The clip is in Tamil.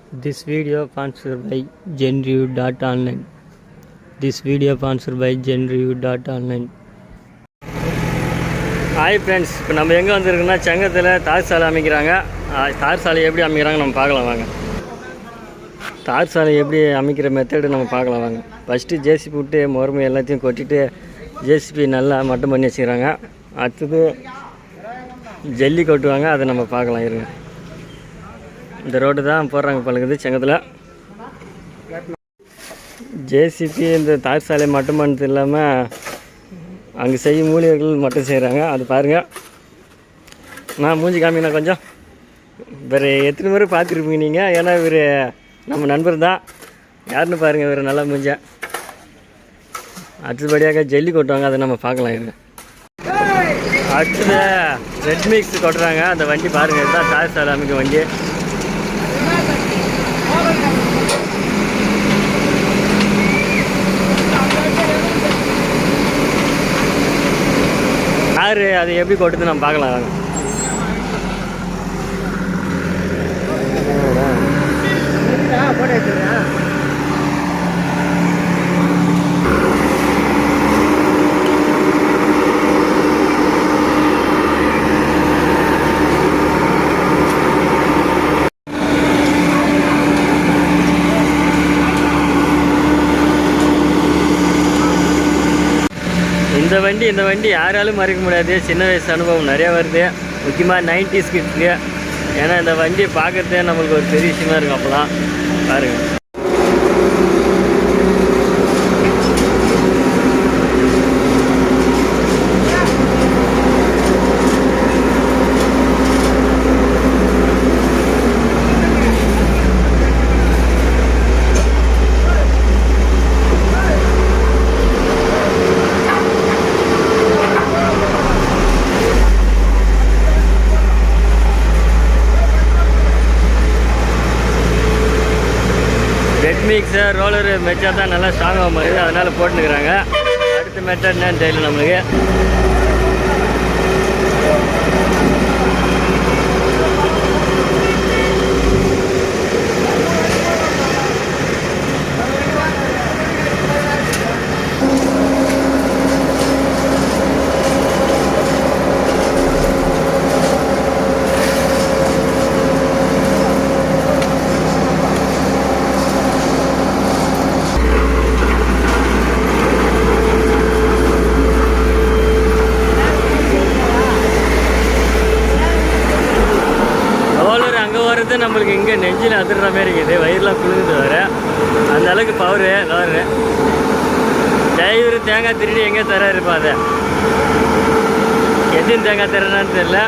This video sponsored by genreview.online. This video sponsored by genreview.online. Hi friends, இப்போ நம்ம எங்கே வந்துருக்குன்னா செங்கத்தில் தார் சாலை அமைக்கிறாங்க. தார் சாலை எப்படி அமைக்கிறாங்க நம்ம பார்க்கலாம் வாங்க. தார் சாலை எப்படி அமைக்கிற மெத்தடு நம்ம பார்க்கலாம் வாங்க. ஃபஸ்ட்டு ஜேசிபி விட்டு மொரமை எல்லாத்தையும் கொட்டிட்டு ஜேசிபி நல்லா மட்டம் பண்ணி வச்சுக்கிறாங்க. அடுத்தது ஜல்லி கொட்டுவாங்க, அதை நம்ம பார்க்கலாம் இருங்க. இந்த ரோடு தான் போடுறாங்க பழகுது செங்கத்தில். ஜேசிபி இந்த தார் சாலை மட்டும் பண்ணது இல்லாமல் அங்கே செய்யும் ஊழியர்கள் மட்டும் செய்கிறாங்க. அது பாருங்கள். நான் மூஞ்சி காமிங்கண்ணா கொஞ்சம். வேறு எத்தனை பேர் பார்த்துருப்பீங்க நீங்கள், ஏன்னா இவர் நம்ம நண்பர் தான். யாருன்னு பாருங்கள், வேறு நல்லா மூஞ்ச. அடுத்தபடியாக ஜல்லி கொட்டுவாங்க, அதை நம்ம பார்க்கலாம் இருங்க. அடுத்தது ரெட் மிக்ஸ் கொட்டுறாங்க. அந்த வண்டி பாருங்கள், இதுதான் தார் சாலை அமைக்க வண்டி. யார் அது எப்படி கொட்டுது நம்ம பார்க்கலாம் வாங்க. இந்த வண்டி யாராலும் மறக்க முடியாது. சின்ன வயசு அனுபவம் நிறையா வருது, முக்கியமாக 90s கிட்ஸ்க்கு. ஏன்னா இந்த வண்டியை பார்க்குறதே நம்மளுக்கு ஒரு பெரிய விஷயமா இருக்கும். அப்போலாம் பாருங்கள். ரெட் மிக்ஸு ரோலரு மெச்சா தான் நல்லா ஸ்ட்ராங்காக மாறுது, அதனால் போட்டுனுக்குறாங்க. அடுத்த மெத்தட் என்னன்னு தெரியல நம்மளுக்கு. நம்மளுக்கு இங்கே நெஞ்சில் அதிர்ற மாதிரி இருக்குது, வயிறுலாம் குளிர்ந்து வர அந்த அளவுக்கு பவரு லவரு. டிரைவர் தேங்காய் திருடி எங்கே தர இருப்பா, அதை எத்தனை தேங்காய் தரேன்னு தெரியல.